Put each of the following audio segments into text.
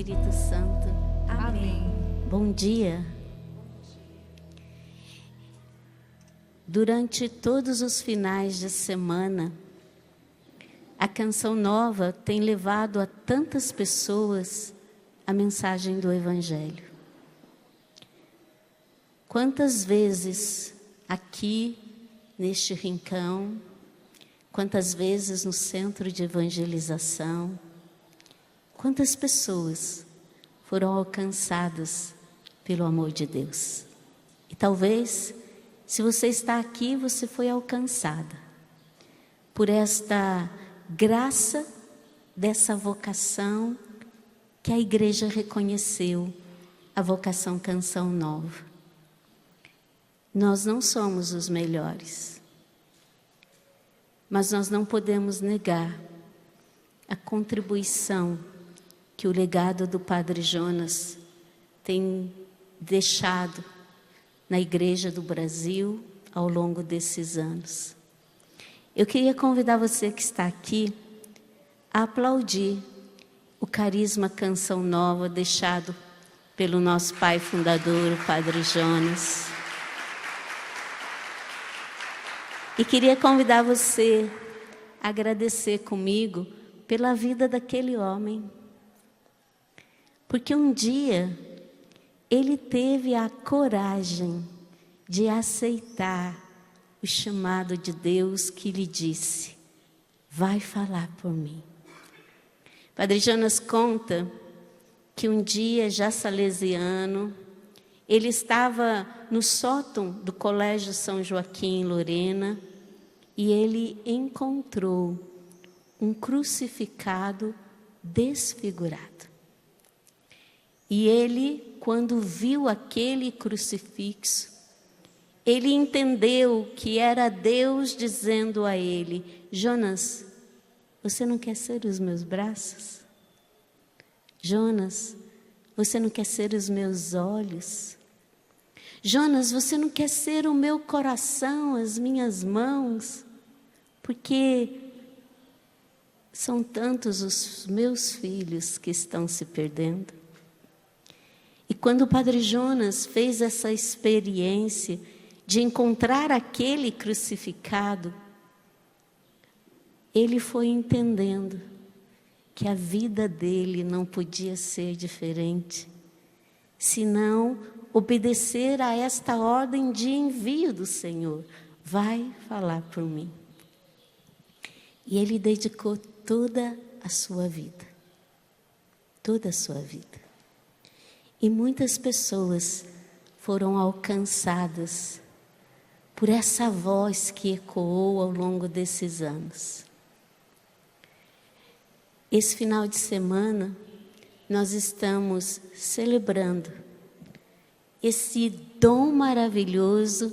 Espírito Santo. Amém. Bom dia. Durante todos os finais de semana, a Canção Nova tem levado a tantas pessoas a mensagem do Evangelho. Quantas vezes aqui, neste rincão, quantas vezes no centro de evangelização, quantas pessoas foram alcançadas pelo amor de Deus. E talvez, se você está aqui, você foi alcançada por esta graça dessa vocação que a igreja reconheceu, a vocação Canção Nova. Nós não somos os melhores, mas nós não podemos negar a contribuição que o legado do Padre Jonas tem deixado na Igreja do Brasil ao longo desses anos. Eu queria convidar você que está aqui a aplaudir o carisma Canção Nova deixado pelo nosso pai fundador, o Padre Jonas. E queria convidar você a agradecer comigo pela vida daquele homem. Porque um dia ele teve a coragem de aceitar o chamado de Deus que lhe disse: vai falar por mim. Padre Jonas conta que um dia, já salesiano, ele estava no sótão do Colégio São Joaquim, em Lorena, e ele encontrou um crucificado desfigurado. E ele, quando viu aquele crucifixo, ele entendeu que era Deus dizendo a ele: Jonas, você não quer ser os meus braços? Jonas, você não quer ser os meus olhos? Jonas, você não quer ser o meu coração, as minhas mãos? Porque são tantos os meus filhos que estão se perdendo. E quando o Padre Jonas fez essa experiência de encontrar aquele crucificado, ele foi entendendo que a vida dele não podia ser diferente, senão obedecer a esta ordem de envio do Senhor: vai falar por mim. E ele dedicou toda a sua vida, toda a sua vida. E muitas pessoas foram alcançadas por essa voz que ecoou ao longo desses anos. Esse final de semana, nós estamos celebrando esse dom maravilhoso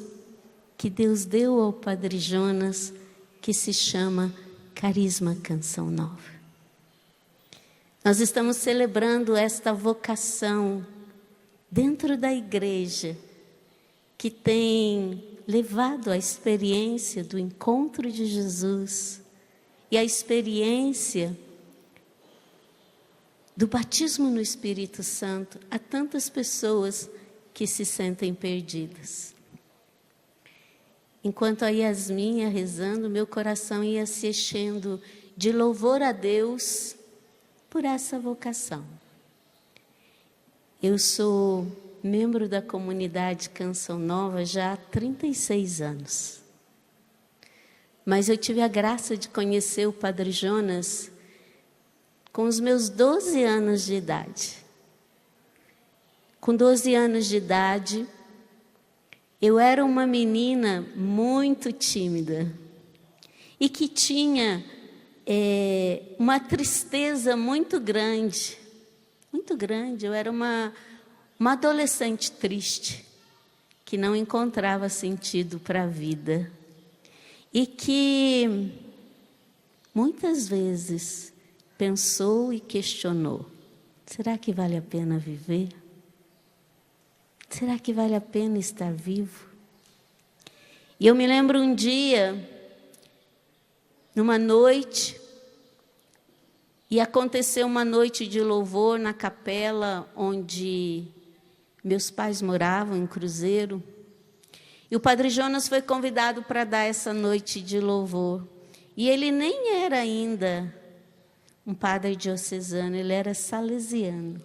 que Deus deu ao Padre Jonas, que se chama Carisma Canção Nova. Nós estamos celebrando esta vocação dentro da igreja, que tem levado a experiência do encontro de Jesus e a experiência do batismo no Espírito Santo a tantas pessoas que se sentem perdidas. Enquanto a Yasmin ia rezando, meu coração ia se enchendo de louvor a Deus por essa vocação. Eu sou membro da comunidade Canção Nova já há 36 anos. Mas eu tive a graça de conhecer o Padre Jonas com os meus 12 anos de idade. Com 12 anos de idade, eu era uma menina muito tímida e que tinha uma tristeza muito grande, muito grande. Eu era uma adolescente triste, que não encontrava sentido para a vida e que muitas vezes pensou e questionou: será que vale a pena viver? Será que vale a pena estar vivo? E eu me lembro um dia, numa noite, E aconteceu uma noite de louvor na capela onde meus pais moravam, em Cruzeiro. E o Padre Jonas foi convidado para dar essa noite de louvor. E ele nem era ainda um padre diocesano, ele era salesiano.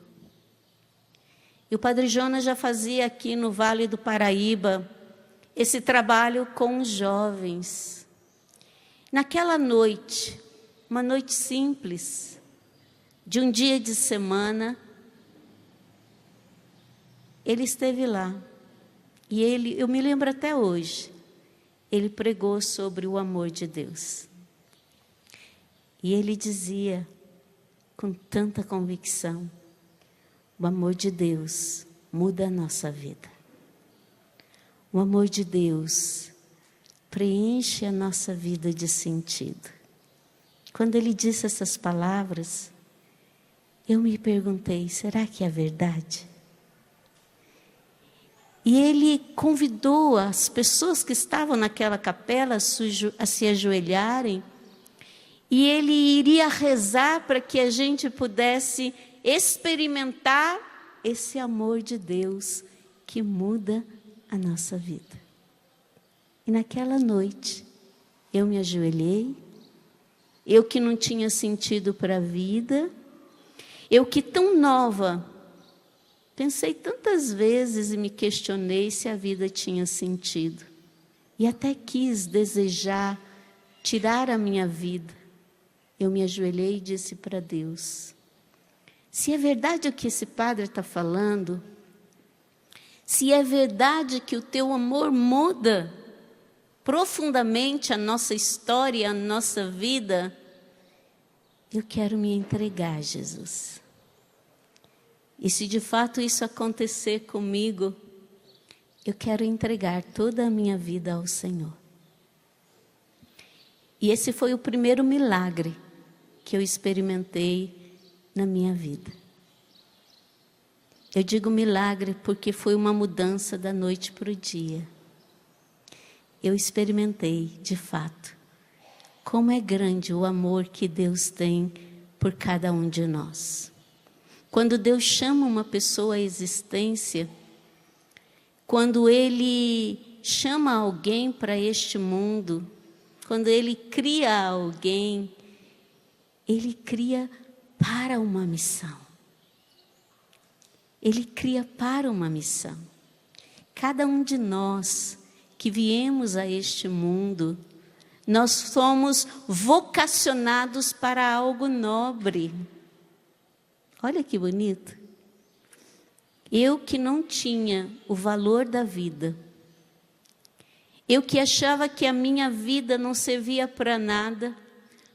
E o Padre Jonas já fazia aqui no Vale do Paraíba esse trabalho com os jovens. Naquela noite, uma noite simples, de um dia de semana, ele esteve lá. E eu me lembro até hoje, ele pregou sobre o amor de Deus. E ele dizia, com tanta convicção, o amor de Deus muda a nossa vida. O amor de Deus preenche a nossa vida de sentido. Quando ele disse essas palavras, eu me perguntei, será que é verdade? E ele convidou as pessoas que estavam naquela capela a se ajoelharem, e ele iria rezar para que a gente pudesse experimentar esse amor de Deus que muda a nossa vida. E naquela noite, eu me ajoelhei, eu que não tinha sentido para a vida, eu que tão nova, pensei tantas vezes e me questionei se a vida tinha sentido. E até quis desejar tirar a minha vida. Eu me ajoelhei e disse para Deus, se é verdade o que esse padre está falando, se é verdade que o teu amor muda profundamente a nossa história, a nossa vida, eu quero me entregar, Jesus. E se de fato isso acontecer comigo, eu quero entregar toda a minha vida ao Senhor. E esse foi o primeiro milagre que eu experimentei na minha vida. Eu digo milagre porque foi uma mudança da noite para o dia. Eu experimentei, de fato, como é grande o amor que Deus tem por cada um de nós. Quando Deus chama uma pessoa à existência, quando Ele chama alguém para este mundo, quando Ele cria alguém, Ele cria para uma missão. Ele cria para uma missão. Cada um de nós que viemos a este mundo, nós somos vocacionados para algo nobre. Olha que bonito. Eu que não tinha o valor da vida, eu que achava que a minha vida não servia para nada,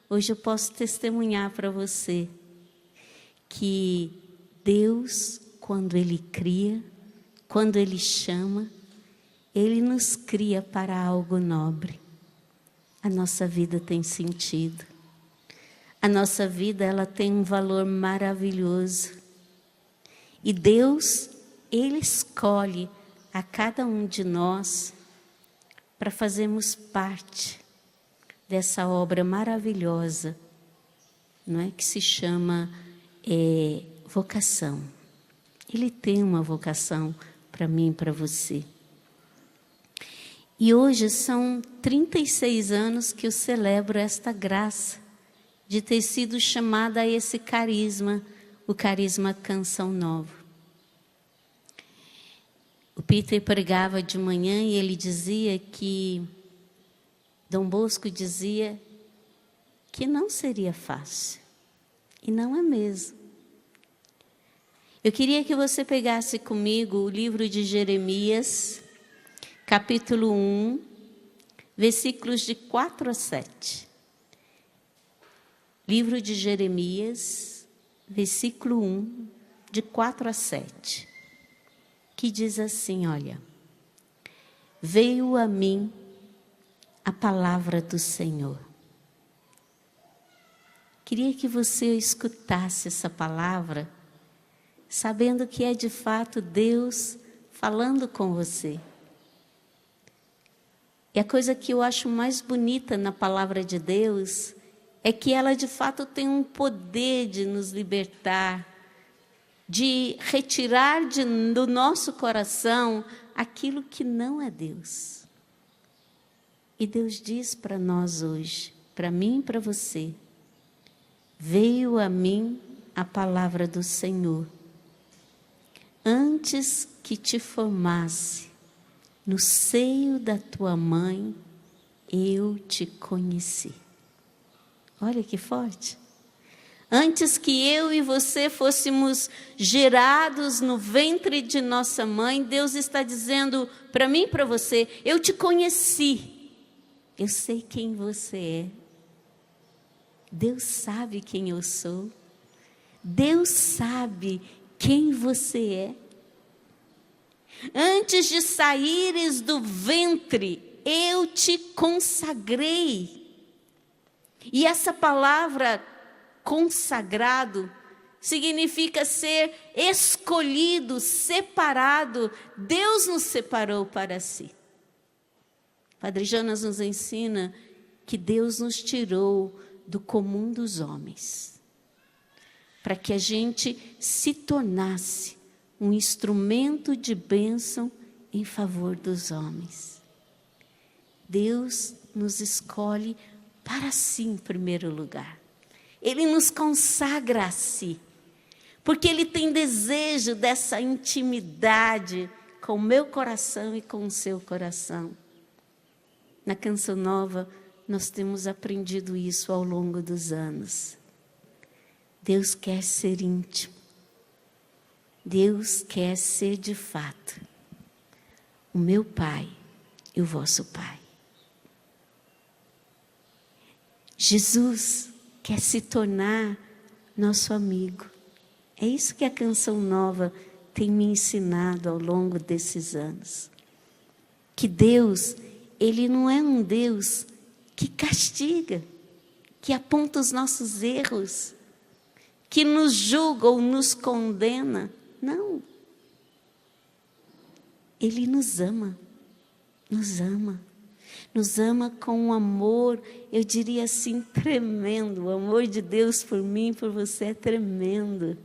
hoje eu posso testemunhar para você que Deus, quando Ele cria, quando Ele chama, Ele nos cria para algo nobre. A nossa vida tem sentido. A nossa vida, ela tem um valor maravilhoso. E Deus, Ele escolhe a cada um de nós para fazermos parte dessa obra maravilhosa, não é? Que se chama vocação. Ele tem uma vocação para mim e para você. E hoje são 36 anos que eu celebro esta graça de ter sido chamada a esse carisma, o carisma Canção Nova. O Peter pregava de manhã e ele dizia que, Dom Bosco dizia que não seria fácil. E não é mesmo. Eu queria que você pegasse comigo o livro de Jeremias, capítulo 1, versículos de 4 a 7. Livro de Jeremias, versículo 1, de 4 a 7. Que diz assim, olha. Veio a mim a palavra do Senhor. Queria que você escutasse essa palavra, sabendo que é de fato Deus falando com você. E a coisa que eu acho mais bonita na palavra de Deus é que ela de fato tem um poder de nos libertar, de retirar do nosso coração aquilo que não é Deus. E Deus diz para nós hoje, para mim e para você: veio a mim a palavra do Senhor. Antes que te formasse no seio da tua mãe, eu te conheci. Olha que forte. Antes que eu e você fôssemos gerados no ventre de nossa mãe, Deus está dizendo para mim e para você: eu te conheci. Eu sei quem você é. Deus sabe quem eu sou. Deus sabe quem você é. Antes de saíres do ventre, eu te consagrei. E essa palavra consagrado significa ser escolhido, separado. Deus nos separou para si. Padre Jonas nos ensina que Deus nos tirou do comum dos homens, para que a gente se tornasse um instrumento de bênção em favor dos homens. Deus nos escolhe para si em primeiro lugar. Ele nos consagra a si, porque Ele tem desejo dessa intimidade com o meu coração e com o seu coração. Na Canção Nova, nós temos aprendido isso ao longo dos anos. Deus quer ser íntimo. Deus quer ser de fato o meu Pai e o vosso Pai. Jesus quer se tornar nosso amigo. É isso que a Canção Nova tem me ensinado ao longo desses anos. Que Deus, Ele não é um Deus que castiga, que aponta os nossos erros, que nos julga ou nos condena. Não. Ele nos ama, nos ama. Nos ama com um amor, eu diria assim, tremendo. O amor de Deus por mim e por você é tremendo.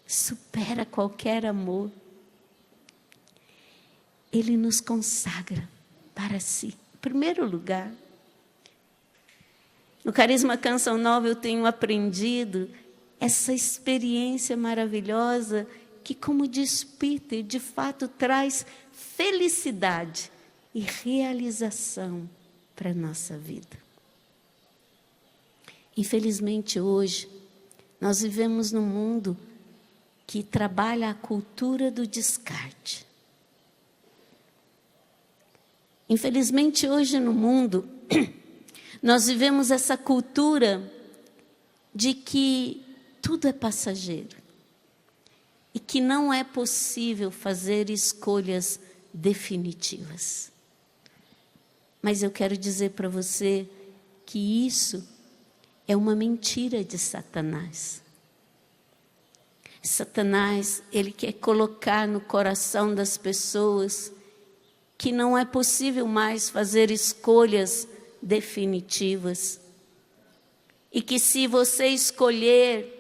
Supera qualquer amor. Ele nos consagra para si. Em primeiro lugar, no Carisma Canção Nova eu tenho aprendido essa experiência maravilhosa que, como diz Peter, de fato traz felicidade e realização para a nossa vida. Infelizmente hoje, nós vivemos num mundo que trabalha a cultura do descarte. Infelizmente hoje no mundo, nós vivemos essa cultura de que tudo é passageiro e que não é possível fazer escolhas definitivas. Mas eu quero dizer para você que isso é uma mentira de Satanás. Satanás, ele quer colocar no coração das pessoas que não é possível mais fazer escolhas definitivas. E que se você escolher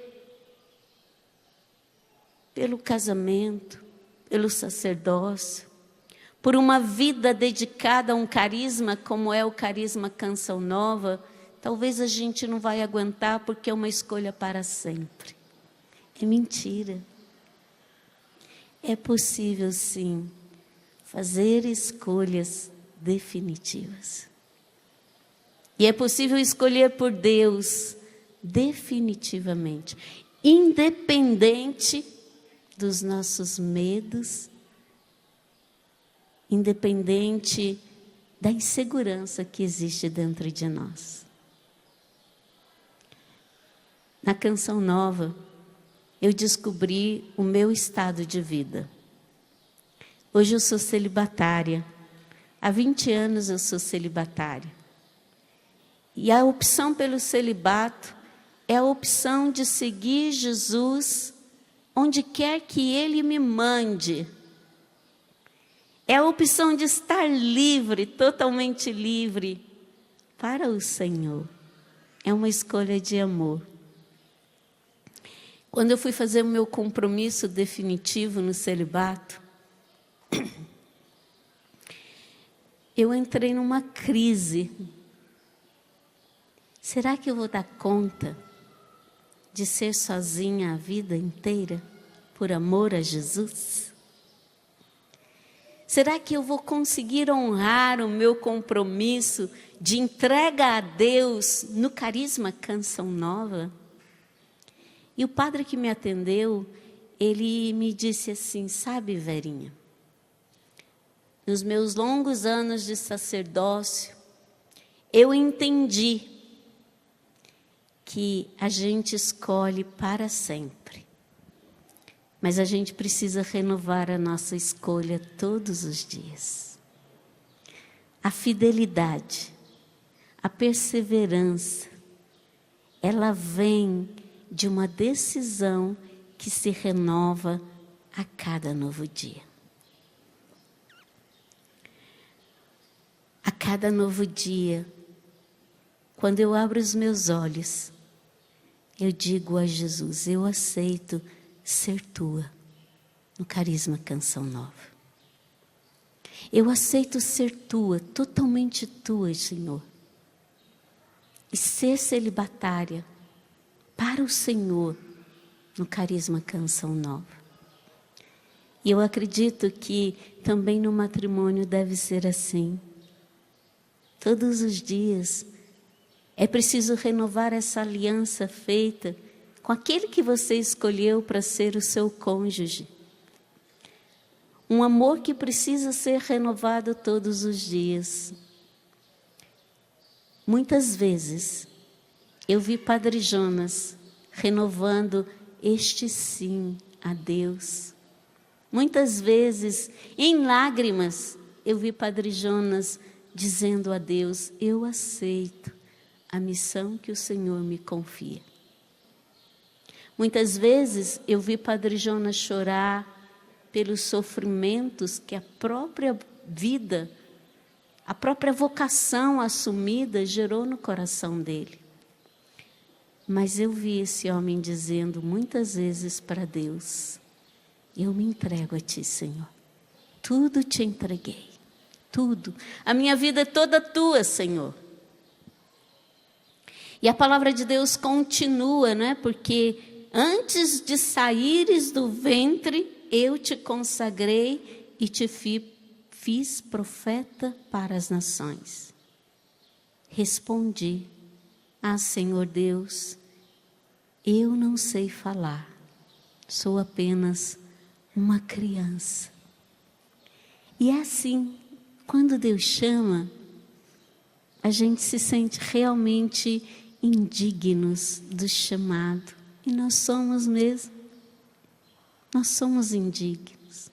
pelo casamento, pelo sacerdócio, por uma vida dedicada a um carisma, como é o Carisma Canção Nova, talvez a gente não vai aguentar, porque é uma escolha para sempre. É mentira. É possível, sim, fazer escolhas definitivas. E é possível escolher por Deus definitivamente, independente dos nossos medos, independente da insegurança que existe dentro de nós. Na Canção Nova, eu descobri o meu estado de vida. Hoje eu sou celibatária. Há 20 anos eu sou celibatária. E a opção pelo celibato é a opção de seguir Jesus onde quer que Ele me mande. É a opção de estar livre, totalmente livre, para o Senhor. é uma escolha de amor. Quando eu fui fazer o meu compromisso definitivo no celibato, eu entrei numa crise. Será que eu vou dar conta de ser sozinha a vida inteira, por amor a Jesus? Será que eu vou conseguir honrar o meu compromisso de entrega a Deus no Carisma Canção Nova? E o padre que me atendeu, ele me disse assim: sabe, Verinha, nos meus longos anos de sacerdócio, eu entendi que a gente escolhe para sempre. Mas a gente precisa renovar a nossa escolha todos os dias. A fidelidade, a perseverança, ela vem de uma decisão que se renova a cada novo dia. A cada novo dia, quando eu abro os meus olhos, eu digo a Jesus: eu aceito ser tua no Carisma Canção Nova. Eu aceito ser tua, totalmente tua, Senhor. E ser celibatária para o Senhor no Carisma Canção Nova. E eu acredito que também no matrimônio deve ser assim. Todos os dias é preciso renovar essa aliança feita com aquele que você escolheu para ser o seu cônjuge. Um amor que precisa ser renovado todos os dias. Muitas vezes eu vi Padre Jonas renovando este sim a Deus. Muitas vezes, em lágrimas, eu vi Padre Jonas dizendo a Deus: eu aceito a missão que o Senhor me confia. Muitas vezes eu vi Padre Jonas chorar pelos sofrimentos que a própria vida, a própria vocação assumida gerou no coração dele. Mas eu vi esse homem dizendo muitas vezes para Deus: eu me entrego a ti, Senhor. Tudo te entreguei. Tudo. A minha vida é toda tua, Senhor. E a palavra de Deus continua, não é? Porque antes de saíres do ventre, eu te consagrei e te fiz profeta para as nações. Respondi: Senhor Deus, eu não sei falar, sou apenas uma criança. E é assim, quando Deus chama, a gente se sente realmente indignos do chamado. E nós somos mesmo. Nós somos indignos.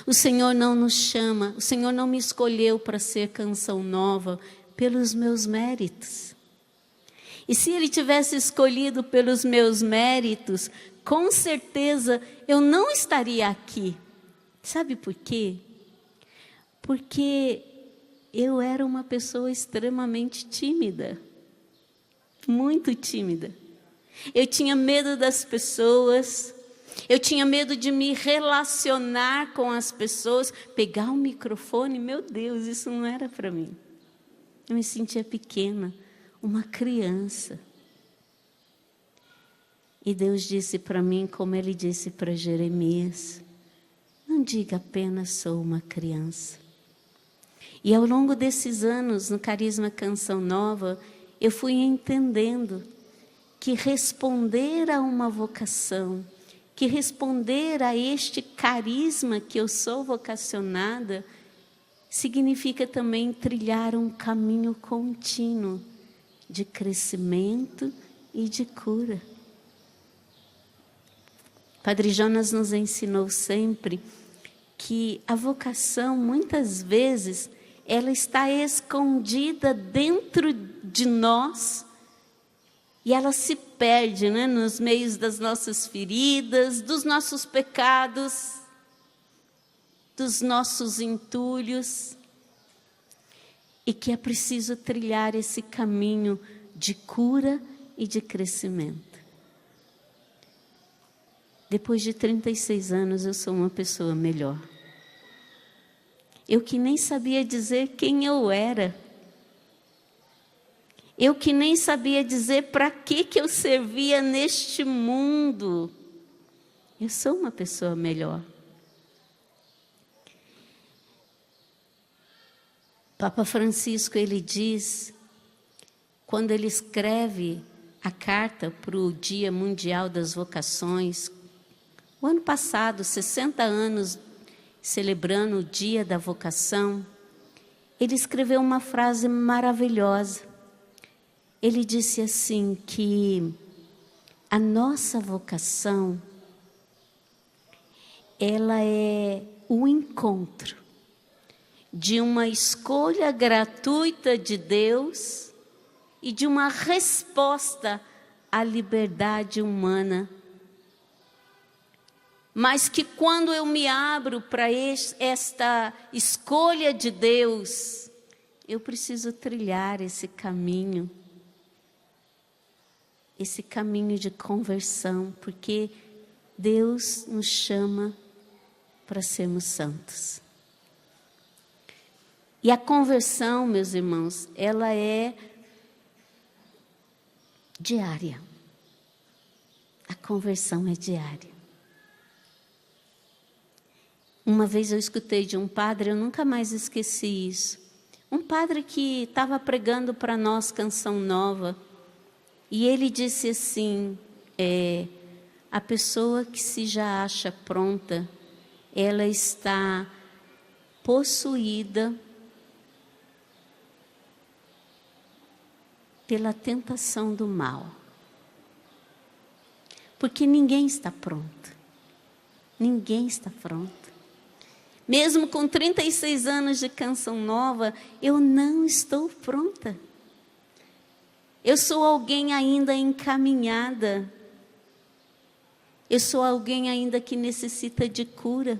O Senhor não nos chama, o Senhor não me escolheu para ser Canção Nova pelos meus méritos. E se Ele tivesse escolhido pelos meus méritos, com certeza eu não estaria aqui. Sabe por quê? Porque eu era uma pessoa extremamente tímida. Muito tímida. Eu tinha medo das pessoas. Eu tinha medo de me relacionar com as pessoas. Pegar um microfone, meu Deus, isso não era para mim. Eu me sentia pequena, uma criança. E Deus disse para mim, como Ele disse para Jeremias: não diga apenas sou uma criança. E ao longo desses anos, no Carisma Canção Nova, eu fui entendendo que responder a uma vocação, que responder a este carisma que eu sou vocacionada, significa também trilhar um caminho contínuo de crescimento e de cura. Padre Jonas nos ensinou sempre que a vocação, muitas vezes, ela está escondida dentro de nós e ela se perde, né, nos meios das nossas feridas, dos nossos pecados, dos nossos entulhos. E que é preciso trilhar esse caminho de cura e de crescimento. Depois de 36 anos, eu sou uma pessoa melhor. Eu que nem sabia dizer quem eu era. Eu que nem sabia dizer para que eu servia neste mundo. Eu sou uma pessoa melhor. Papa Francisco, ele diz, quando ele escreve a carta para o Dia Mundial das Vocações, o ano passado, 60 anos celebrando o Dia da Vocação, ele escreveu uma frase maravilhosa. Ele disse assim que a nossa vocação, ela é o encontro de uma escolha gratuita de Deus e de uma resposta à liberdade humana. Mas que quando eu me abro para esta escolha de Deus, eu preciso trilhar esse caminho de conversão, porque Deus nos chama para sermos santos. E a conversão, meus irmãos, ela é diária. A conversão é diária. Uma vez eu escutei de um padre, eu nunca mais esqueci isso. Um padre que estava pregando para nós canção nova. E ele disse assim, a pessoa que se já acha pronta, ela está possuída pela tentação do mal. Porque ninguém está pronto. Ninguém está pronto. Mesmo com 36 anos de canção nova, eu não estou pronta. Eu sou alguém ainda encaminhada. Eu sou alguém ainda que necessita de cura.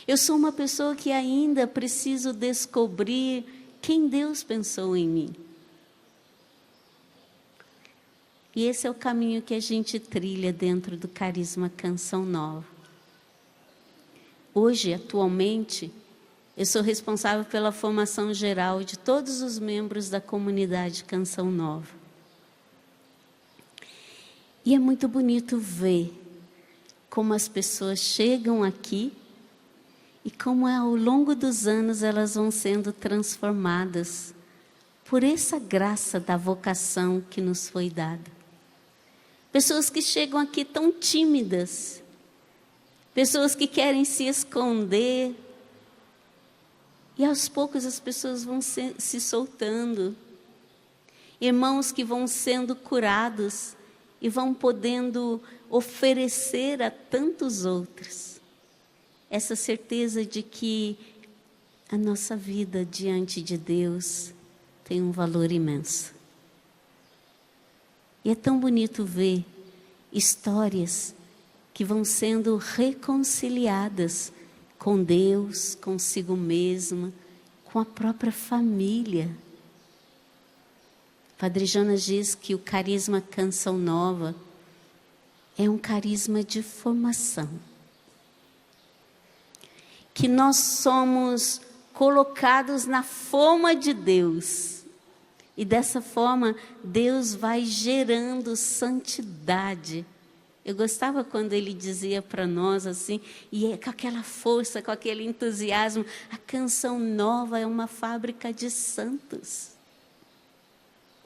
Eu sou uma pessoa que ainda preciso descobrir quem Deus pensou em mim. E esse é o caminho que a gente trilha dentro do Carisma Canção Nova. Hoje, atualmente, eu sou responsável pela formação geral de todos os membros da comunidade Canção Nova. E é muito bonito ver como as pessoas chegam aqui e como ao longo dos anos elas vão sendo transformadas por essa graça da vocação que nos foi dada. Pessoas que chegam aqui tão tímidas, pessoas que querem se esconder, e aos poucos as pessoas vão se soltando. Irmãos que vão sendo curados e vão podendo oferecer a tantos outros essa certeza de que a nossa vida diante de Deus tem um valor imenso. E é tão bonito ver histórias que vão sendo reconciliadas com Deus, consigo mesma, com a própria família. Padre Jonas diz que o carisma Canção Nova é um carisma de formação. Que nós somos colocados na forma de Deus. E dessa forma, Deus vai gerando santidade. Eu gostava quando ele dizia para nós assim, e com aquela força, com aquele entusiasmo, a Canção Nova é uma fábrica de santos.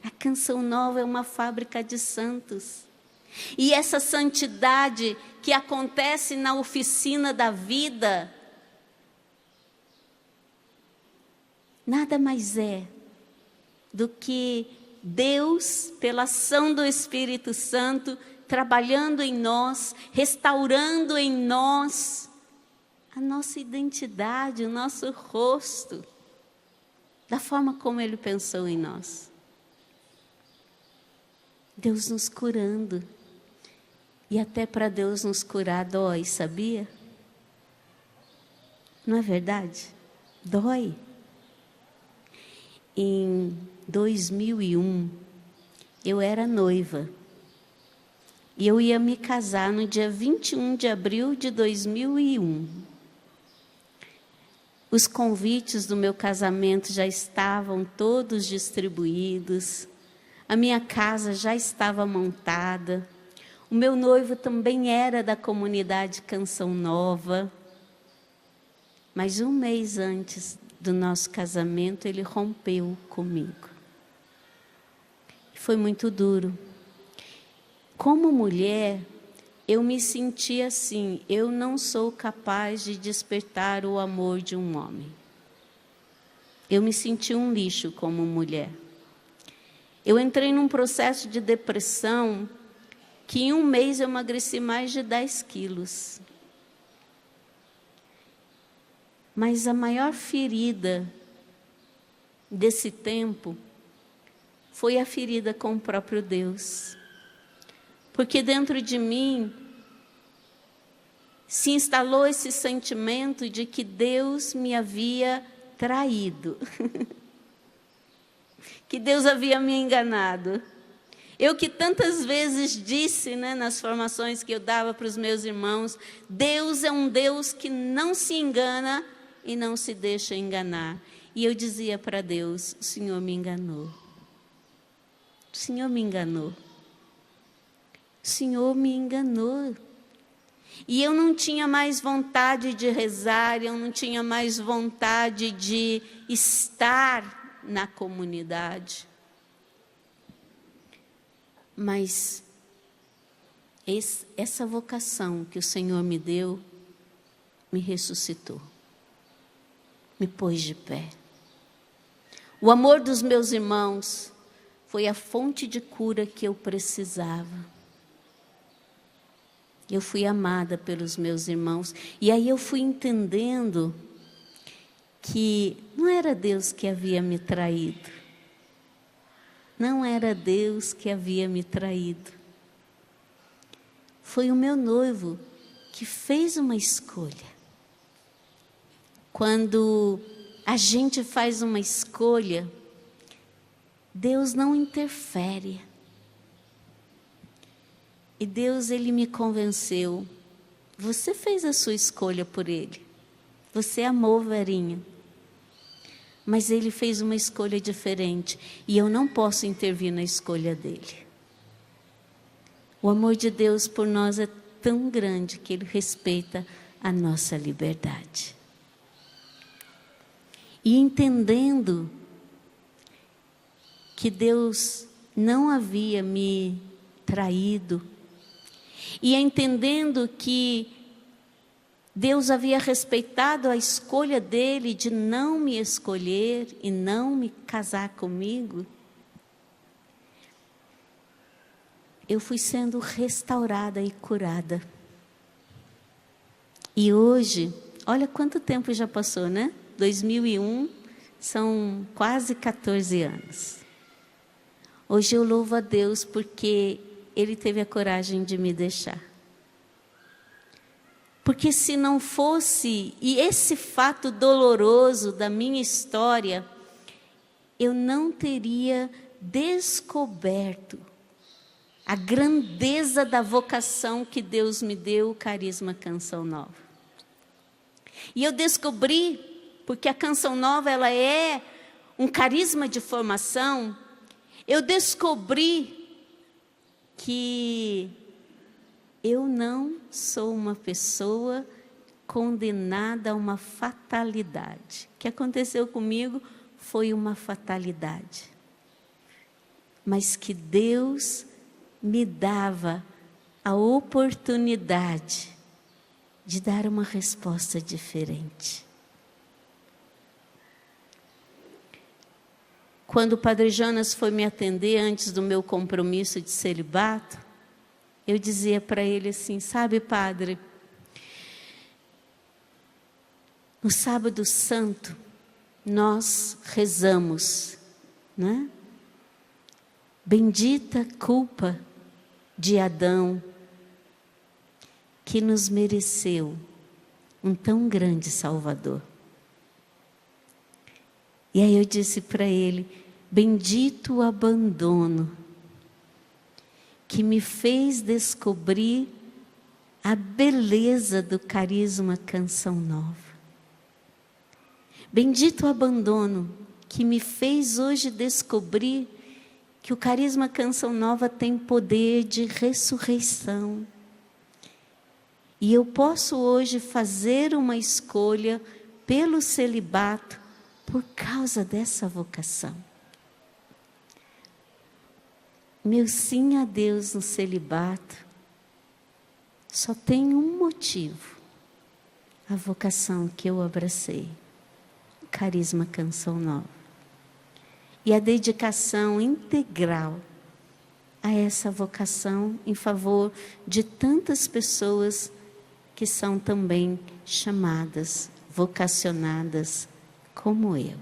A Canção Nova é uma fábrica de santos. E essa santidade que acontece na oficina da vida, nada mais é do que Deus, pela ação do Espírito Santo, trabalhando em nós, restaurando em nós a nossa identidade, o nosso rosto, da forma como Ele pensou em nós. Deus nos curando. E até para Deus nos curar dói, sabia? Não é verdade? Dói. Em 2001, eu era noiva. E eu ia me casar no dia 21 de abril de 2001. Os convites do meu casamento já estavam todos distribuídos. A minha casa já estava montada. O meu noivo também era da comunidade Canção Nova. Mas um mês antes do nosso casamento, ele rompeu comigo. Foi muito duro. Como mulher, eu me senti assim, eu não sou capaz de despertar o amor de um homem. Eu me senti um lixo como mulher. Eu entrei num processo de depressão que em um mês eu emagreci mais de 10 quilos. Mas a maior ferida desse tempo foi a ferida com o próprio Deus. Porque dentro de mim se instalou esse sentimento de que Deus me havia traído. Que Deus havia me enganado. Eu que tantas vezes disse, nas formações que eu dava para os meus irmãos, Deus é um Deus que não se engana e não se deixa enganar. E eu dizia para Deus, o Senhor me enganou. O Senhor me enganou. O Senhor me enganou. E eu não tinha mais vontade de rezar, eu não tinha mais vontade de estar na comunidade. Mas essa vocação que o Senhor me deu, me ressuscitou. Me pôs de pé. O amor dos meus irmãos foi a fonte de cura que eu precisava. Eu fui amada pelos meus irmãos. E aí eu fui entendendo que não era Deus que havia me traído. Não era Deus que havia me traído. Foi o meu noivo que fez uma escolha. Quando a gente faz uma escolha, Deus não interfere. E Deus, Ele me convenceu. Você fez a sua escolha por Ele. Você amou Verinha. Mas Ele fez uma escolha diferente. E eu não posso intervir na escolha dele. O amor de Deus por nós é tão grande que Ele respeita a nossa liberdade. E entendendo que Deus não havia me traído, e entendendo que Deus havia respeitado a escolha dele de não me escolher e não me casar comigo, eu fui sendo restaurada e curada. E hoje, olha quanto tempo já passou, 2001, são quase 14 anos. Hoje eu louvo a Deus porque Ele teve a coragem de me deixar. Porque se não fosse, e esse fato doloroso da minha história, eu não teria descoberto a grandeza da vocação que Deus me deu, o Carisma Canção Nova. E eu descobri, porque a Canção Nova ela é um carisma de formação, eu descobri que eu não sou uma pessoa condenada a uma fatalidade. O que aconteceu comigo foi uma fatalidade. Mas que Deus me dava a oportunidade de dar uma resposta diferente. Quando o Padre Jonas foi me atender antes do meu compromisso de celibato, eu dizia para ele assim, sabe, padre, no Sábado Santo, nós rezamos, Bendita culpa de Adão, que nos mereceu um tão grande Salvador. E aí eu disse para ele, bendito o abandono que me fez descobrir a beleza do carisma Canção Nova. Bendito o abandono que me fez hoje descobrir que o carisma Canção Nova tem poder de ressurreição. E eu posso hoje fazer uma escolha pelo celibato por causa dessa vocação. Meu sim a Deus no celibato só tem um motivo: a vocação que eu abracei, o carisma Canção Nova. E a dedicação integral a essa vocação em favor de tantas pessoas que são também chamadas, vocacionadas como eu.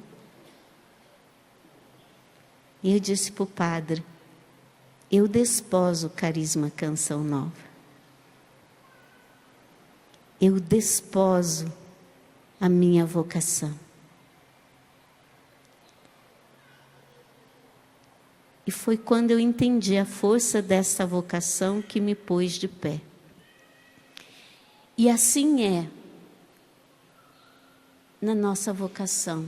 E eu disse para o padre: eu desposo o carisma Canção Nova. Eu desposo a minha vocação. E foi quando eu entendi a força dessa vocação que me pôs de pé. E assim é na nossa vocação.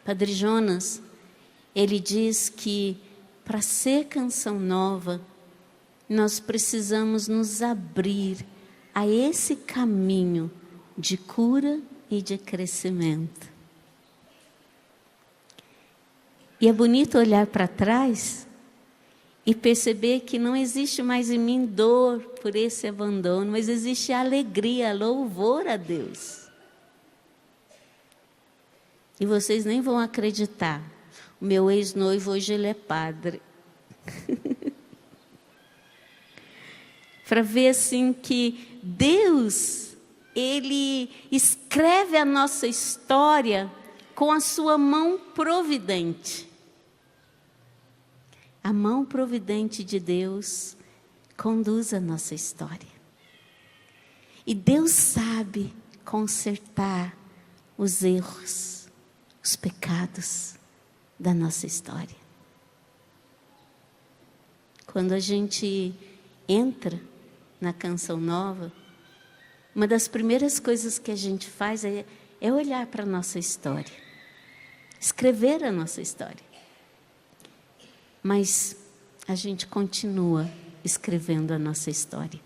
Padre Jonas, ele diz que para ser Canção Nova, nós precisamos nos abrir a esse caminho de cura e de crescimento. E é bonito olhar para trás e perceber que não existe mais em mim dor por esse abandono, mas existe alegria, louvor a Deus. E vocês nem vão acreditar. O meu ex-noivo hoje ele é padre. Para ver assim que Deus, Ele escreve a nossa história com a sua mão providente. A mão providente de Deus conduz a nossa história. E Deus sabe consertar os erros, os pecados da nossa história. Quando a gente entra na Canção Nova, uma das primeiras coisas que a gente faz é olhar para a nossa história, escrever a nossa história. Mas a gente continua escrevendo a nossa história.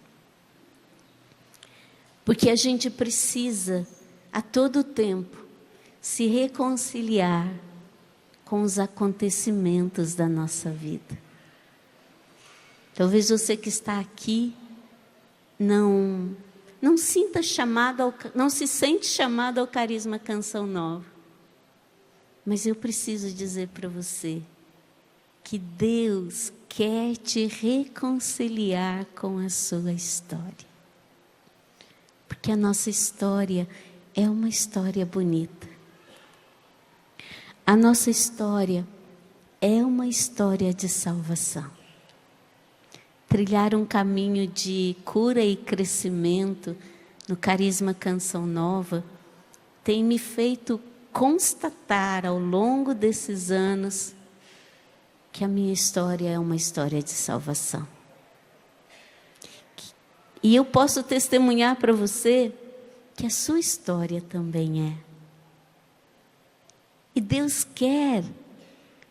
Porque a gente precisa, a todo tempo, se reconciliar com os acontecimentos da nossa vida. Talvez você que está aqui não se sente chamado ao carisma Canção Nova. Mas eu preciso dizer para você que Deus quer te reconciliar com a sua história. Porque a nossa história é uma história bonita. A nossa história é uma história de salvação. Trilhar um caminho de cura e crescimento no carisma Canção Nova tem me feito constatar ao longo desses anos que a minha história é uma história de salvação. E eu posso testemunhar para você que a sua história também é. E Deus quer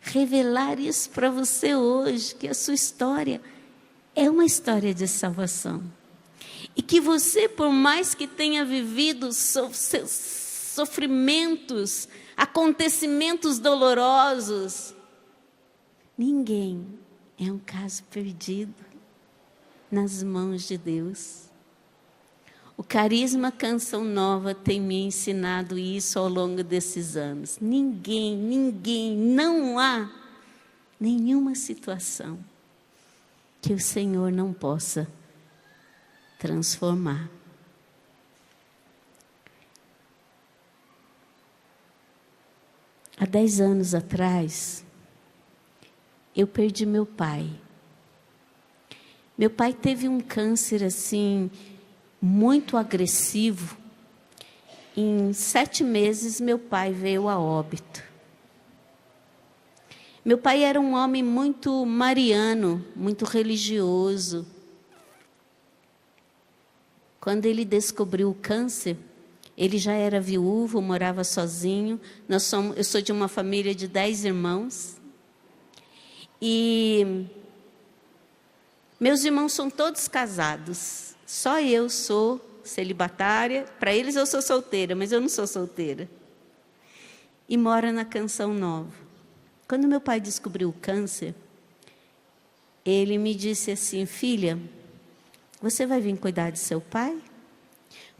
revelar isso para você hoje, que a sua história é uma história de salvação. E que você, por mais que tenha vivido sofrimentos, acontecimentos dolorosos, ninguém é um caso perdido nas mãos de Deus. O carisma Canção Nova tem me ensinado isso ao longo desses anos. Ninguém, não há nenhuma situação que o Senhor não possa transformar. Há 10 anos atrás, eu perdi meu pai. Meu pai teve um câncer assim, muito agressivo. Em 7 meses, meu pai veio a óbito. Meu pai era um homem muito mariano, muito religioso. Quando ele descobriu o câncer, ele já era viúvo, morava sozinho. Eu sou de uma família de 10 irmãos. E meus irmãos são todos casados. Só eu sou celibatária. Para eles eu sou solteira, mas eu não sou solteira. E moro na Canção Nova. Quando meu pai descobriu o câncer, ele me disse assim: filha, você vai vir cuidar de seu pai?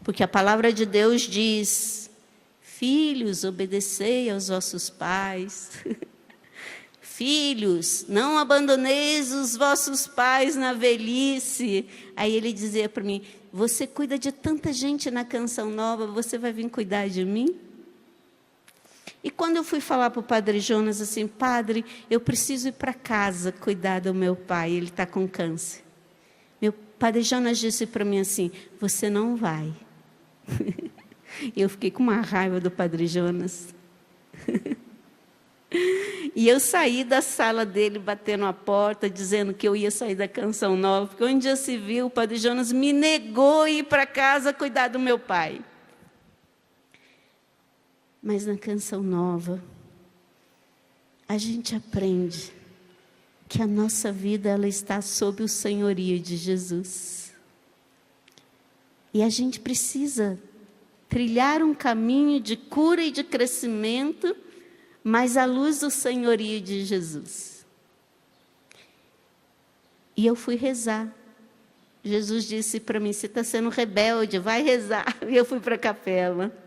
Porque a palavra de Deus diz: filhos, obedecei aos vossos pais. Filhos, não abandoneis os vossos pais na velhice. Aí ele dizia para mim: você cuida de tanta gente na Canção Nova, você vai vir cuidar de mim? E quando eu fui falar para o Padre Jonas assim: padre, eu preciso ir para casa cuidar do meu pai, ele está com câncer. Meu Padre Jonas disse para mim assim: você não vai. Eu fiquei com uma raiva do Padre Jonas. E eu saí da sala dele, batendo a porta, dizendo que eu ia sair da Canção Nova, porque onde já se viu, o Padre Jonas me negou a ir para casa cuidar do meu pai. Mas na Canção Nova, a gente aprende que a nossa vida ela está sob o senhorio de Jesus. E a gente precisa trilhar um caminho de cura e de crescimento, mas à luz do senhorio de Jesus. E eu fui rezar. Jesus disse para mim: você está sendo rebelde, vai rezar. E eu fui para a capela.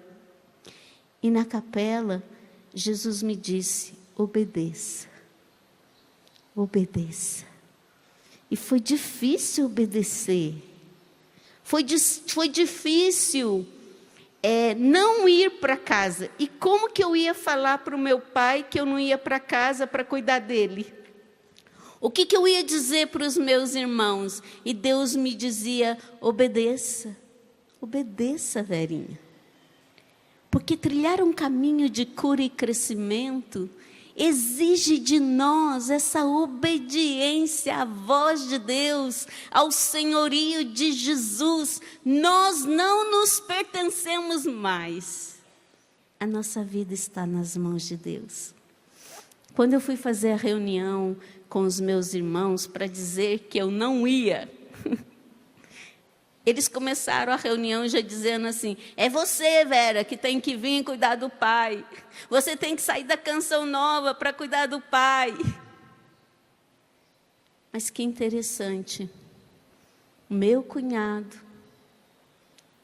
E na capela, Jesus me disse: obedeça, obedeça. E foi difícil obedecer. Foi difícil não ir para casa. E como que eu ia falar para o meu pai que eu não ia para casa para cuidar dele? O que eu ia dizer para os meus irmãos? E Deus me dizia: obedeça, obedeça, Verinha. Porque trilhar um caminho de cura e crescimento exige de nós essa obediência à voz de Deus, ao senhorio de Jesus. Nós não nos pertencemos mais. A nossa vida está nas mãos de Deus. Quando eu fui fazer a reunião com os meus irmãos para dizer que eu não ia, eles começaram a reunião já dizendo assim: é você, Vera, que tem que vir cuidar do pai. Você tem que sair da Canção Nova para cuidar do pai. Mas que interessante. O meu cunhado,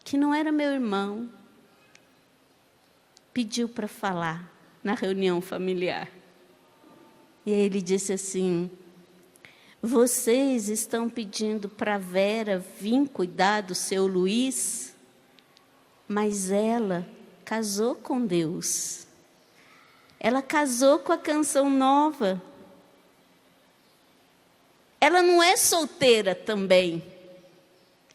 que não era meu irmão, pediu para falar na reunião familiar. E aí ele disse assim: vocês estão pedindo para a Vera vir cuidar do seu Luiz, mas ela casou com Deus. Ela casou com a Canção Nova. Ela não é solteira também.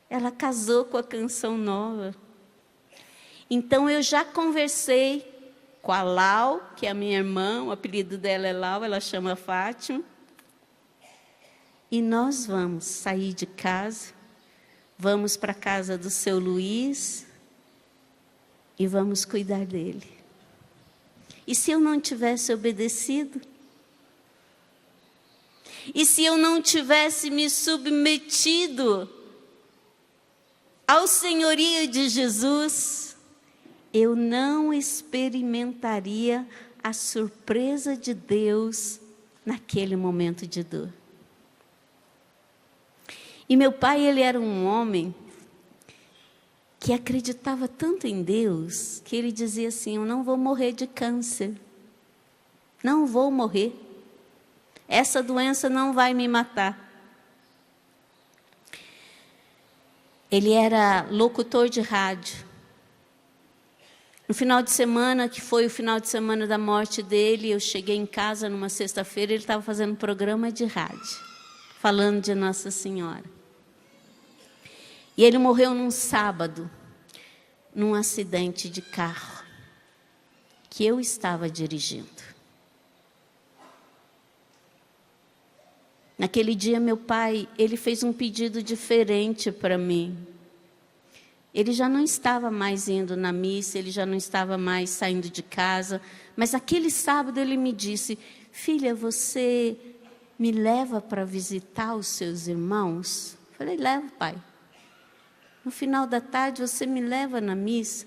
Ela casou com a Canção Nova. Então eu já conversei com a Lau, que é a minha irmã, o apelido dela é Lau, ela chama Fátima. E nós vamos sair de casa, vamos para a casa do seu Luiz e vamos cuidar dele. E se eu não tivesse obedecido? E se eu não tivesse me submetido ao senhorio de Jesus, eu não experimentaria a surpresa de Deus naquele momento de dor. E meu pai, ele era um homem que acreditava tanto em Deus, que ele dizia assim: eu não vou morrer de câncer. Não vou morrer. Essa doença não vai me matar. Ele era locutor de rádio. No final de semana, que foi o final de semana da morte dele, eu cheguei em casa numa sexta-feira, ele estava fazendo um programa de rádio, falando de Nossa Senhora. E ele morreu num sábado, num acidente de carro, que eu estava dirigindo. Naquele dia, meu pai, ele fez um pedido diferente para mim. Ele já não estava mais indo na missa, ele já não estava mais saindo de casa. Mas aquele sábado ele me disse: filha, você me leva para visitar os seus irmãos? Eu falei: levo, pai. No final da tarde você me leva na missa?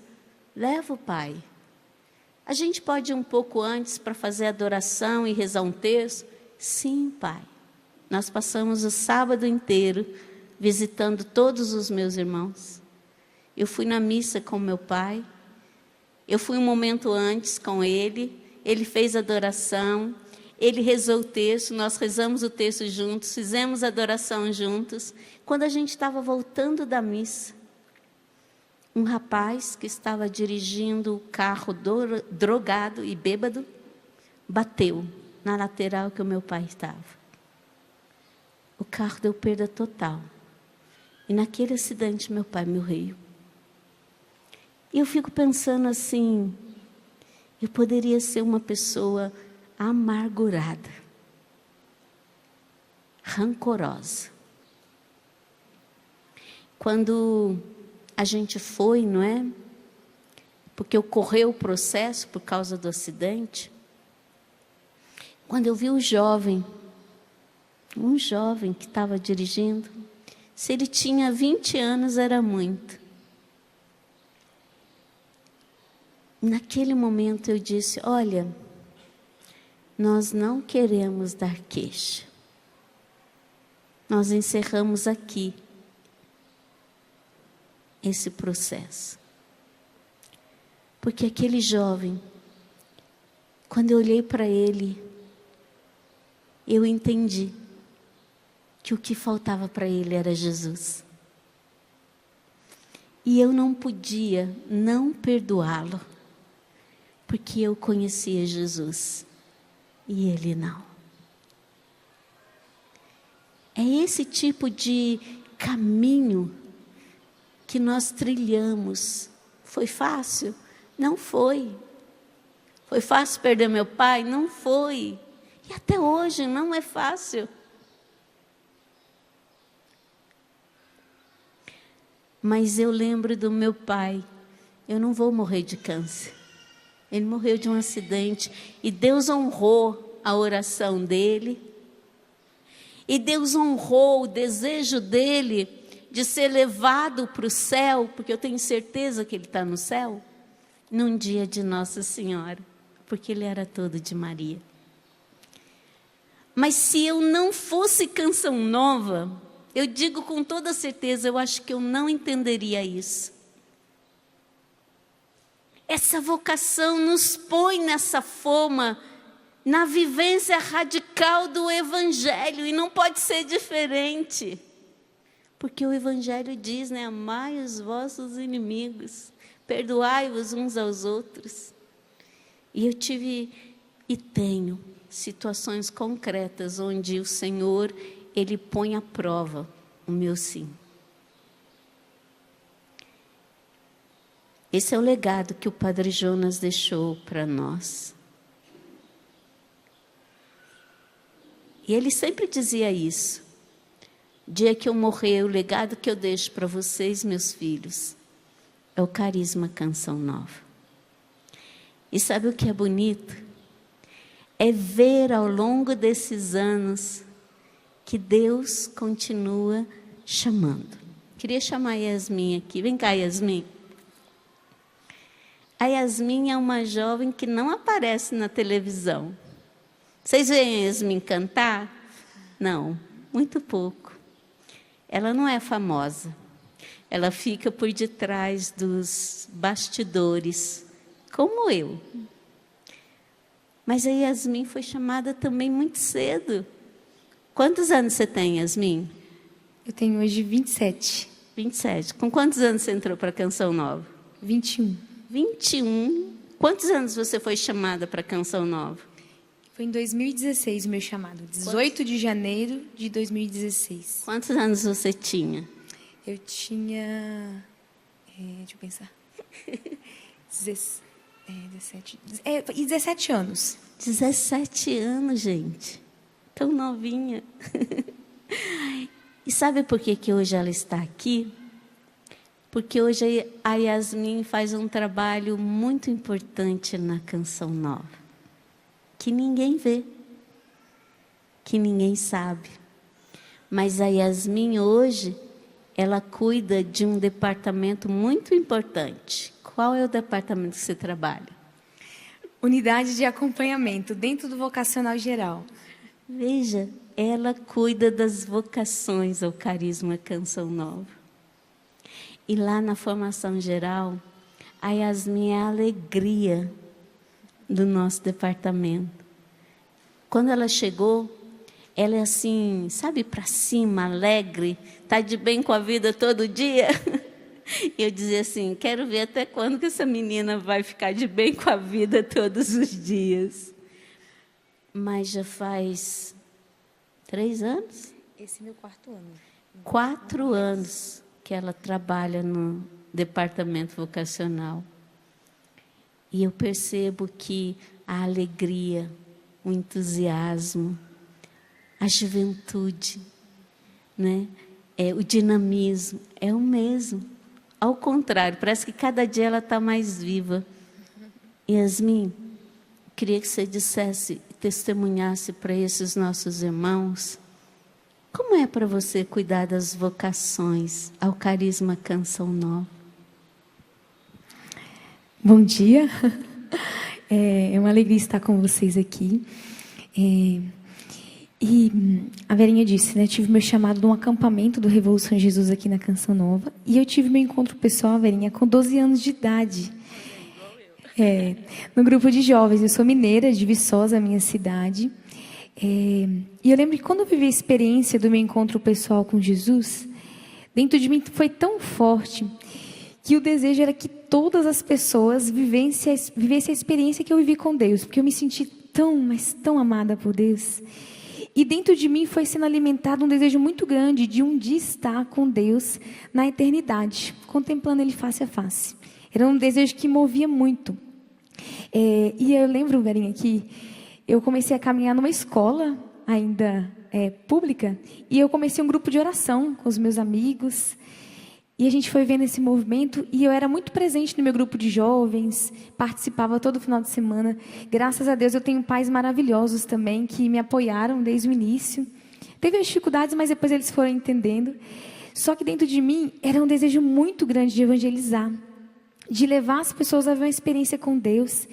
Levo, pai. A gente pode ir um pouco antes para fazer adoração e rezar um terço? Sim, pai. Nós passamos o sábado inteiro visitando todos os meus irmãos. Eu fui na missa com meu pai. Eu fui um momento antes com ele. Ele fez adoração. Ele rezou o terço. Nós rezamos o terço juntos. Fizemos adoração juntos. Quando a gente estava voltando da missa, um rapaz que estava dirigindo o carro drogado e bêbado bateu na lateral que o meu pai estava. O carro deu perda total. E naquele acidente meu pai morreu. E eu fico pensando assim, eu poderia ser uma pessoa amargurada, rancorosa. Quando a gente foi, não é? Porque ocorreu o processo por causa do acidente. Quando eu vi um jovem que estava dirigindo, se ele tinha 20 anos era muito. Naquele momento eu disse: olha, nós não queremos dar queixa. Nós encerramos aqui esse processo. Porque aquele jovem, quando eu olhei para ele, eu entendi que o que faltava para ele era Jesus. E eu não podia não perdoá-lo, porque eu conhecia Jesus e ele não. É esse tipo de caminho que nós trilhamos. Foi fácil? Não foi. Foi fácil perder meu pai? Não foi. E até hoje não é fácil. Mas eu lembro do meu pai. Eu não vou morrer de câncer. Ele morreu de um acidente. E Deus honrou a oração dele. E Deus honrou o desejo dele de ser levado para o céu, porque eu tenho certeza que ele está no céu, num dia de Nossa Senhora, porque ele era todo de Maria. Mas se eu não fosse Canção Nova, eu digo com toda certeza, eu acho que eu não entenderia isso. Essa vocação nos põe nessa forma, na vivência radical do Evangelho, e não pode ser diferente. Porque o Evangelho diz, né? Amai os vossos inimigos, perdoai-vos uns aos outros. E eu tive e tenho situações concretas onde o Senhor, Ele põe à prova o meu sim. Esse é o legado que o Padre Jonas deixou para nós. E ele sempre dizia isso. Dia que eu morrer, o legado que eu deixo para vocês, meus filhos, é o carisma Canção Nova. E sabe o que é bonito? É ver ao longo desses anos que Deus continua chamando. Queria chamar a Yasmin aqui. Vem cá, Yasmin. A Yasmin é uma jovem que não aparece na televisão. Vocês veem a Yasmin cantar? Não, muito pouco. Ela não é famosa. Ela fica por detrás dos bastidores, como eu. Mas a Yasmin foi chamada também muito cedo. Quantos anos você tem, Yasmin? Eu tenho hoje 27. 27. Com quantos anos você entrou para a Canção Nova? 21. 21. Quantos anos você foi chamada para a Canção Nova? Foi em 2016 o meu chamado. 18 de janeiro de 2016. Quantos anos você tinha? Eu tinha... deixa eu pensar. 17 anos. 17 anos, gente. tão novinha. E sabe por que hoje ela está aqui? Porque hoje a Yasmin faz um trabalho muito importante na Canção Nova, que ninguém vê, que ninguém sabe. Mas a Yasmin hoje, ela cuida de um departamento muito importante. Qual é o departamento que você trabalha? Unidade de acompanhamento, dentro do vocacional geral. Veja, ela cuida das vocações ao Carisma Canção Nova. E lá na formação geral, a Yasmin é a alegria do nosso departamento. Quando ela chegou, ela é assim, sabe, para cima, alegre, está de bem com a vida todo dia. E eu dizia assim, quero ver até quando que essa menina vai ficar de bem com a vida todos os dias. Mas já faz 3 anos? Esse é meu 4º ano. 4 anos que ela trabalha no departamento vocacional. E eu percebo que a alegria, o entusiasmo, a juventude, né? O dinamismo é o mesmo. Ao contrário, parece que cada dia ela está mais viva. Yasmin, queria que você dissesse, testemunhasse para esses nossos irmãos, como é para você cuidar das vocações ao Carisma Canção Nova? Bom dia, é uma alegria estar com vocês aqui. E a Verinha disse, né, tive meu chamado num acampamento do Revolução Jesus aqui na Canção Nova, e eu tive meu encontro pessoal, Verinha, com 12 anos de idade. No grupo de jovens, eu sou mineira, de Viçosa, minha cidade. E eu lembro que quando eu vivi a experiência do meu encontro pessoal com Jesus, dentro de mim foi tão forte que o desejo era que todas as pessoas vivessem a experiência que eu vivi com Deus, porque eu me senti tão, mas tão amada por Deus. E dentro de mim foi sendo alimentado um desejo muito grande de um dia estar com Deus na eternidade, contemplando Ele face a face. Era um desejo que movia muito. E eu lembro, Verinha, que eu comecei a caminhar numa escola ainda pública, e eu comecei um grupo de oração com os meus amigos, e a gente foi vendo esse movimento, e eu era muito presente no meu grupo de jovens, participava todo final de semana. Graças a Deus eu tenho pais maravilhosos também, que me apoiaram desde o início. Teve as dificuldades, mas depois eles foram entendendo. Só que dentro de mim era um desejo muito grande de evangelizar, de levar as pessoas a ver uma experiência com Deus.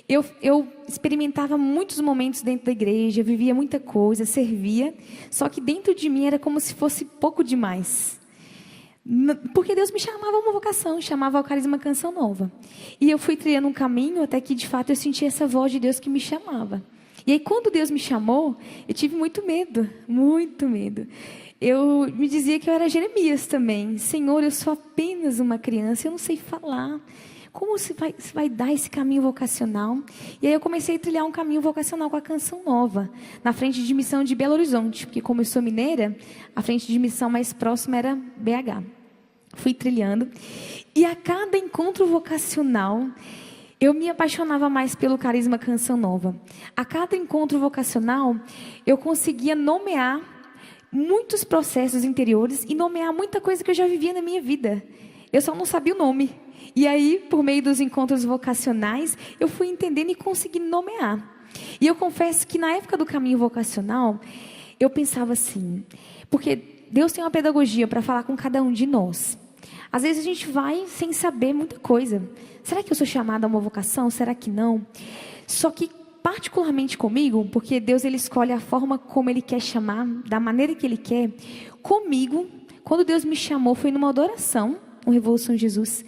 Eu experimentava muitos momentos dentro da igreja, vivia muita coisa, servia, só que dentro de mim era como se fosse pouco demais. Porque Deus me chamava a uma vocação, chamava ao Carisma Canção Nova. E eu fui trilhando um caminho até que, de fato, eu senti essa voz de Deus que me chamava. E aí, quando Deus me chamou, eu tive muito medo, muito medo. Eu me dizia que eu era Jeremias também. Senhor, eu sou apenas uma criança, eu não sei falar. Como você vai dar esse caminho vocacional? E aí eu comecei a trilhar um caminho vocacional com a Canção Nova, na frente de missão de Belo Horizonte, porque como eu sou mineira, a frente de missão mais próxima era BH. Fui trilhando, e a cada encontro vocacional, eu me apaixonava mais pelo Carisma Canção Nova. A cada encontro vocacional, eu conseguia nomear muitos processos interiores e nomear muita coisa que eu já vivia na minha vida. Eu só não sabia o nome. E aí, por meio dos encontros vocacionais, eu fui entendendo e consegui nomear. E eu confesso que na época do caminho vocacional, eu pensava assim, porque Deus tem uma pedagogia para falar com cada um de nós. Às vezes a gente vai sem saber muita coisa. Será que eu sou chamada a uma vocação? Será que não? Só que, particularmente comigo, porque Deus ele escolhe a forma como Ele quer chamar, da maneira que Ele quer. Comigo, quando Deus me chamou, foi numa adoração, uma Revolução Jesus.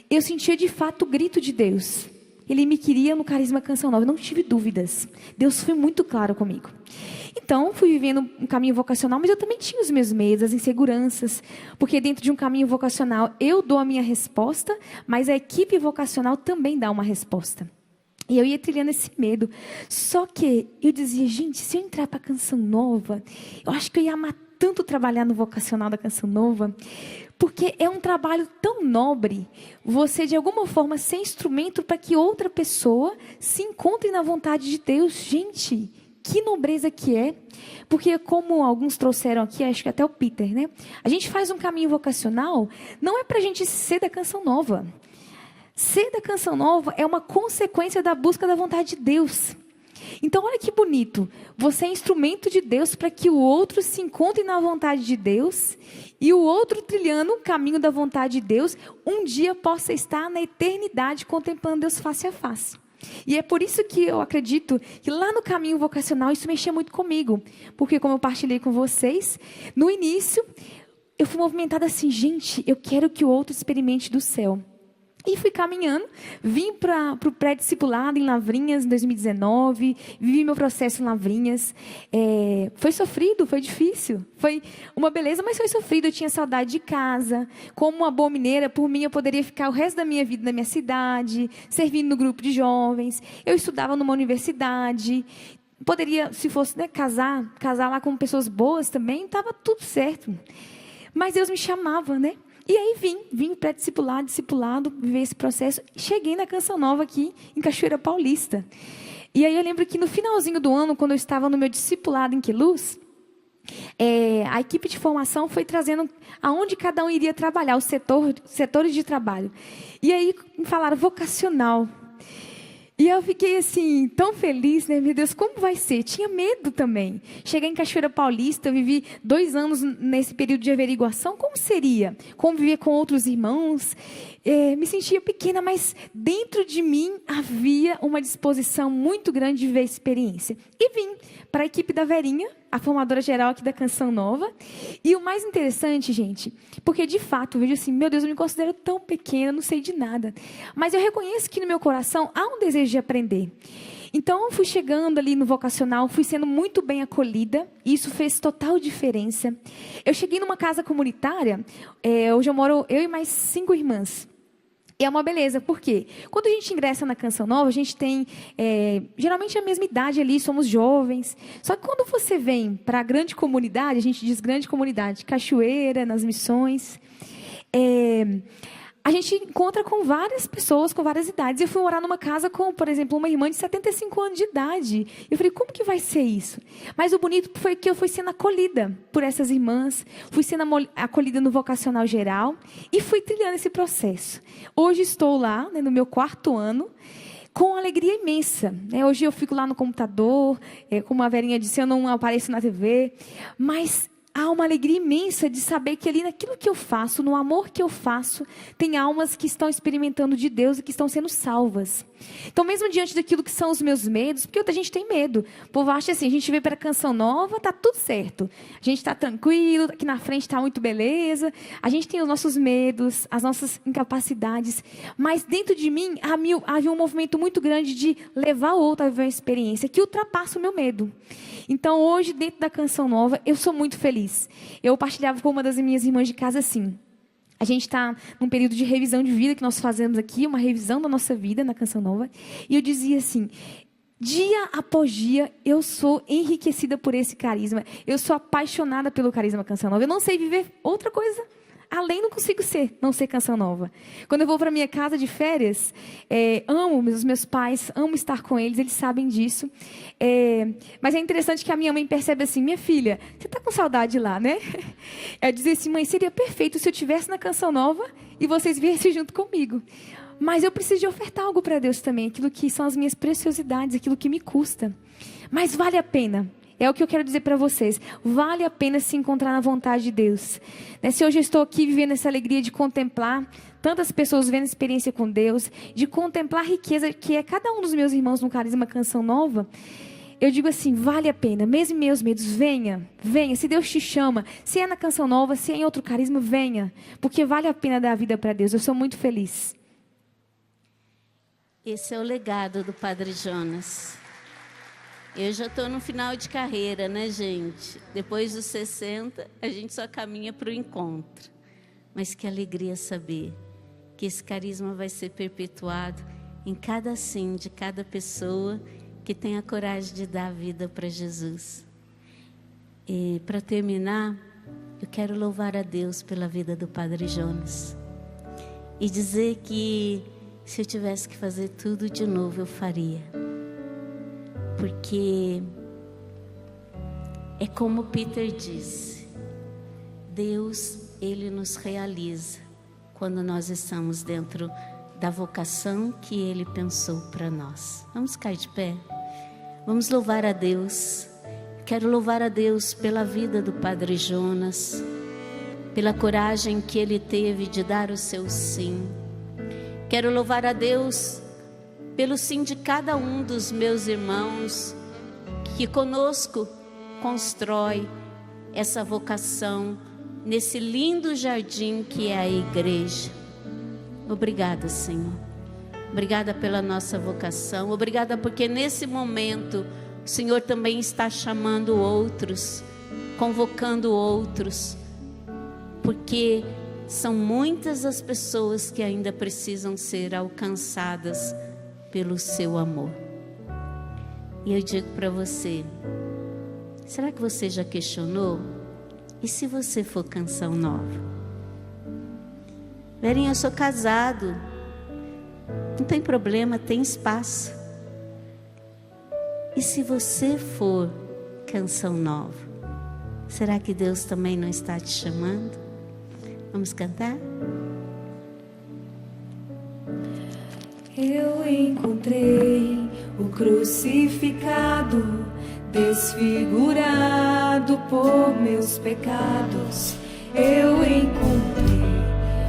Eu sentia de fato o grito de Deus. Ele me queria no Carisma Canção Nova, eu não tive dúvidas. Deus foi muito claro comigo. Então, fui vivendo um caminho vocacional, mas eu também tinha os meus medos, as inseguranças. Porque dentro de um caminho vocacional, eu dou a minha resposta, mas a equipe vocacional também dá uma resposta. E eu ia trilhando esse medo. Só que eu dizia, gente, se eu entrar para a Canção Nova, eu acho que eu ia amar tanto trabalhar no vocacional da Canção Nova, porque é um trabalho tão nobre, você de alguma forma ser instrumento para que outra pessoa se encontre na vontade de Deus. Gente, que nobreza que é, porque como alguns trouxeram aqui, acho que até o Peter, né? A gente faz um caminho vocacional, não é para a gente ser da Canção Nova. Ser da Canção Nova é uma consequência da busca da vontade de Deus. Então, olha que bonito. Você é instrumento de Deus para que o outro se encontre na vontade de Deus e o outro, trilhando o caminho da vontade de Deus, um dia possa estar na eternidade contemplando Deus face a face. E é por isso que eu acredito que lá no caminho vocacional isso mexia muito comigo. Porque, como eu partilhei com vocês, no início eu fui movimentada assim: gente, eu quero que o outro experimente do céu. E fui caminhando, vim para o pré-discipulado em Lavrinhas em 2019, vivi meu processo em Lavrinhas. Foi sofrido, foi difícil, foi uma beleza, mas foi sofrido. Eu tinha saudade de casa. Como uma boa mineira, por mim eu poderia ficar o resto da minha vida na minha cidade, servindo no grupo de jovens. Eu estudava numa universidade. Poderia, se fosse, né, casar lá com pessoas boas também, estava tudo certo. Mas Deus me chamava, né? E aí vim pré-discipulado, discipulado, viver esse processo. Cheguei na Canção Nova aqui, em Cachoeira Paulista. E aí eu lembro que no finalzinho do ano, quando eu estava no meu discipulado em Queluz, a equipe de formação foi trazendo aonde cada um iria trabalhar, os setores de trabalho. E aí me falaram vocacional. E eu fiquei assim, tão feliz, né? Meu Deus, como vai ser? Tinha medo também. Cheguei em Cachoeira Paulista, eu vivi 2 anos nesse período de averiguação. Como seria? Conviver com outros irmãos? Me sentia pequena, mas dentro de mim havia uma disposição muito grande de viver a experiência. E vim para a equipe da Verinha, a formadora geral aqui da Canção Nova. E o mais interessante, gente, porque de fato eu vejo assim, meu Deus, eu me considero tão pequena, não sei de nada. Mas eu reconheço que no meu coração há um desejo de aprender. Então eu fui chegando ali no vocacional, fui sendo muito bem acolhida, e isso fez total diferença. Eu cheguei numa casa comunitária, hoje eu moro, eu e mais 5 irmãs. E é uma beleza, por quê? Quando a gente ingressa na Canção Nova, a gente tem, geralmente a mesma idade ali, somos jovens. Só que quando você vem para a grande comunidade, a gente diz grande comunidade, Cachoeira, nas missões, a gente encontra com várias pessoas, com várias idades. Eu fui morar numa casa com, por exemplo, uma irmã de 75 anos de idade. Eu falei, como que vai ser isso? Mas o bonito foi que eu fui sendo acolhida por essas irmãs, fui sendo acolhida no vocacional geral e fui trilhando esse processo. Hoje estou lá, né, no meu 4º ano, com alegria imensa. Hoje eu fico lá no computador, como a Verinha disse, eu não apareço na TV, mas há uma alegria imensa de saber que ali naquilo que eu faço, no amor que eu faço, tem almas que estão experimentando de Deus e que estão sendo salvas. Então, mesmo diante daquilo que são os meus medos, porque a gente tem medo. O povo acha assim, a gente veio para a Canção Nova, tá tudo certo. A gente está tranquilo, aqui na frente está muito beleza. A gente tem os nossos medos, as nossas incapacidades. Mas dentro de mim, havia um movimento muito grande de levar o outro a viver uma experiência que ultrapassa o meu medo. Então, hoje, dentro da Canção Nova, eu sou muito feliz. Eu partilhava com uma das minhas irmãs de casa assim. A gente está num período de revisão de vida que nós fazemos aqui, uma revisão da nossa vida na Canção Nova. E eu dizia assim, dia após dia, eu sou enriquecida por esse carisma. Eu sou apaixonada pelo carisma Canção Nova. Eu não sei viver outra coisa. Além não consigo não ser Canção Nova. Quando eu vou para minha casa de férias, amo os meus pais, amo estar com eles sabem disso. Mas é interessante que a minha mãe percebe assim, minha filha, você está com saudade lá, né? Ela dizia assim, mãe, seria perfeito se eu estivesse na Canção Nova e vocês viessem junto comigo. Mas eu preciso de ofertar algo para Deus também, aquilo que são as minhas preciosidades, aquilo que me custa. Mas vale a pena. É o que eu quero dizer para vocês. Vale a pena se encontrar na vontade de Deus. Se hoje eu estou aqui vivendo essa alegria de contemplar tantas pessoas vivendo experiência com Deus, de contemplar a riqueza que é cada um dos meus irmãos no Carisma Canção Nova, eu digo assim, vale a pena, mesmo em meus medos, venha. Se Deus te chama, se é na Canção Nova, se é em outro carisma, venha. Porque vale a pena dar a vida para Deus. Eu sou muito feliz. Esse é o legado do Padre Jonas. Eu já estou no final de carreira, né, gente? Depois dos 60, a gente só caminha para o encontro. Mas que alegria saber que esse carisma vai ser perpetuado em cada sim de cada pessoa que tem a coragem de dar a vida para Jesus. E para terminar, eu quero louvar a Deus pela vida do Padre Jonas. E dizer que se eu tivesse que fazer tudo de novo, eu faria. Porque É como Peter disse, Deus, Ele nos realiza quando nós estamos dentro da vocação que Ele pensou para nós. Vamos ficar de pé? Vamos louvar a Deus. Quero louvar a Deus pela vida do Padre Jonas, pela coragem que ele teve de dar o seu sim. Quero louvar a Deus pelo sim de cada um dos meus irmãos, que conosco constrói essa vocação nesse lindo jardim que é a igreja. Obrigada, Senhor. Obrigada pela nossa vocação. Obrigada porque nesse momento o Senhor também está chamando outros, convocando outros, porque são muitas as pessoas que ainda precisam ser alcançadas pelo seu amor. E eu digo para você, será que você já questionou? E se você for Canção Nova? Verinha, eu sou casado. Não tem problema, tem espaço. E se você for Canção Nova, será que Deus também não está te chamando? Vamos cantar? Eu encontrei o crucificado, desfigurado por meus pecados. Eu encontrei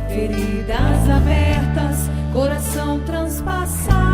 feridas abertas, coração transpassado.